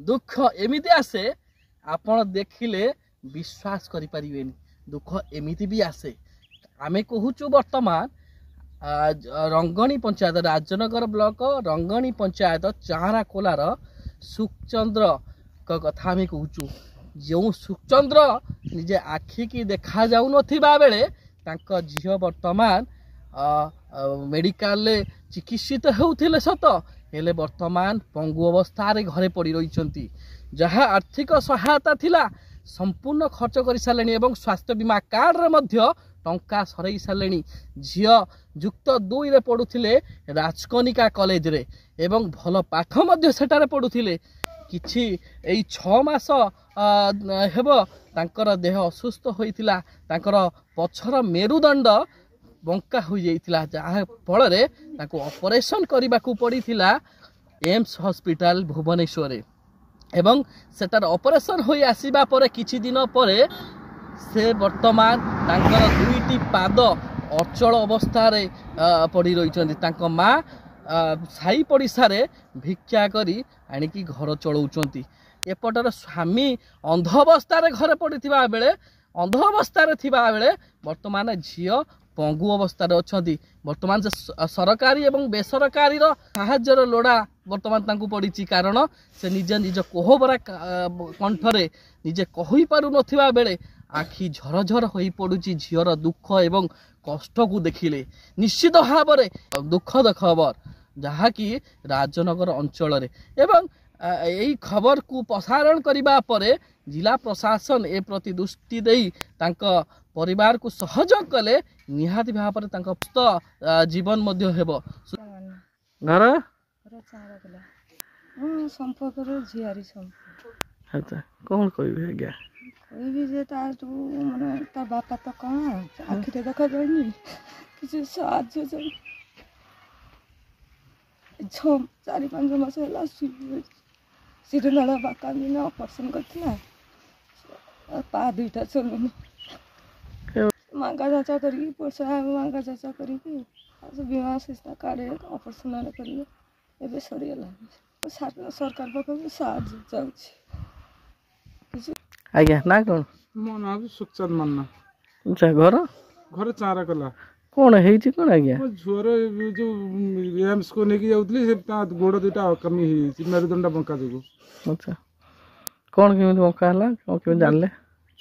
दुख एमिति आसे आपण देखिले विश्वास करि परिबेनी दुख एमिति भी आसे आमे कहूचु वर्तमान रंगणी पंचायत राजनगर ब्लॉक रंगणी पंचायत चाहरा कोलार सुखचंद्र का कथा आमे कहूचु जो सुखचंद्र निजे आखि की देखा जाऊ नथिबा बेले तांका झियो वर्तमान मेडिकल चिकित्सित होउथिले सत हेले वर्तमान पंगु अवस्था रे घरे पड़ी रही जहाँ आर्थिक सहायता थिला संपूर्ण खर्च कर सारे एवं स्वास्थ्य बीमा कार्ड रे मध्य टंका सरई सारे झियो युक्त 2 रे पढ़ुथिले राजकनिका कॉलेज रे एवं भल पाठ मध्य सेटारे पढ़ुथिले किछि एई 6 मास हेबो तांकर देह असुस्थ होइतिला तांकर पछर मेरुदंड बंका हो जाइतिला जहाँ फल ऑपरेशन करने को पड़ीथिला एम्स हॉस्पिटल भुवनेश्वर एवं सेटार ऑपरेशन हो आसीबा परे किछि दिन परे से वर्तमान तांकर 2टी पाद अचल अवस्था रे पड़ी रही तांको माँ साई पड़िशा रे भिक्षा करी आनिकी घर चलाउचंती एपटर स्वामी अंध अवस्था रे घरे पड़िथिबा बेले अंध अवस्था रे थिबा बेले वर्तमान झियो पंगु अवस्था अच्छा बर्तमान से सरकारी एवं बेसरकारी साहाଯ୍ୟର लोड़ा बर्तमान तांकु पड़ी कारण से निजे निज कोहबरा कंठरे निजे कहि पारु नथिबा बेले आखि झरझर होई पड़ुची झियर दुख एवं कष्ट को देखिले निश्चित भाव में दुखद खबर जहा कि राजनगर अंचल एवं यही खबर को प्रसारण करने परे जिला प्रशासन ए प्रति दृष्टि देई तांका परिवार को सहयोग कले निहाती भाव में जीवन मध्य हेबो घर संपर्क झियारी अच्छा कौन कहबे आज्ञा कहबी जे माने ता बापा तो कौन आखिरे देखा जाइनी किसी साहाଯ୍य जाई 4-5 मास होला सिरनाला बाका ने ऑपरेशन करथिला पा 2टा चलुनी मांगा जाचा करी पैसा मांगा जाचा करी बीमा संस्था कार्ड ऑपरेशन करी एबे सरीला सरकार पाखु साहाଯ୍य जाउछि आज्ञा ना कौन मो ना भी सुखचंद मानना अच्छा घर घर चारा कला कौन है कौन आज्ञा झुअर जो एम्स को लेकिन जाऊली से गोड़ 2टा कमी ही मेरुदंड बंका जो अच्छा कौन केमी बंका हला कौन केमी जानले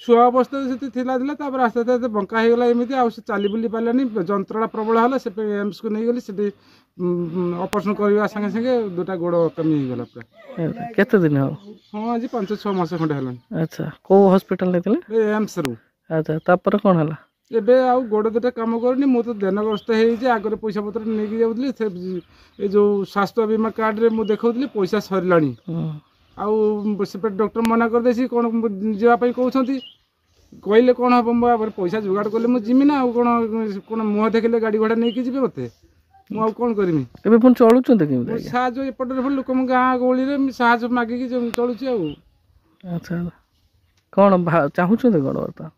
छुआ अवस्था से थिला थिला तापर आस्ते आस्ते बंका हो गला एमिति आ से चाली बुली पालानी जंत्रणा प्रबल हला से एम्स को नहीं गली से ऑपरेशन करवा संगे संगे 2टा गोड़ कमी हो गला पूरा केते दिन हो हां आज 5-6 मास खंडे हलन अच्छा को हॉस्पिटल लेतिले एम्स रु अच्छा तापर कोन हला एबे आउ गोड़ 2टा काम करनी मो तो देनग्रस्त हे जे आगर पैसा पत्र नेकी जाउतली से ए जो स्वास्थ्य बीमा कार्ड रे मो देखौतली पैसा सरलानी आउ से डॉक्टर मना कर देसी कोन जेवा पई कहउछंती कहले कोन हम पैसा जुगाड़ करले मु जिमी ना कोन मुह देखले गाड़ी घोड़ा नहीं कि जिबे मते मु आ कोन करमी एबे फोन चलुचंते कि साजो एपटर फोन लोक म गां गोली रे साजो मागी कि चलुची आउ अच्छा कोन चाहुचंते कोन बता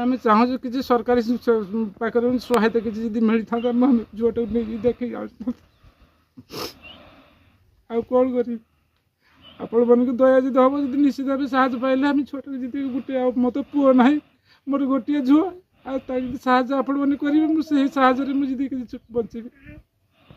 आम चाहूँ कि सरकारी पाखे सहायता किसी मिली था झुआटा नहीं देख आ कौन कर आपण मन को दया जी हम जी निश्चित भाव साहय पाइले आम छुआटा जी गोटे मत पुओ ना मोर गोटे झुआ आ साहय आपण मैंने करेंगे मुझे साहय मुझे बचे।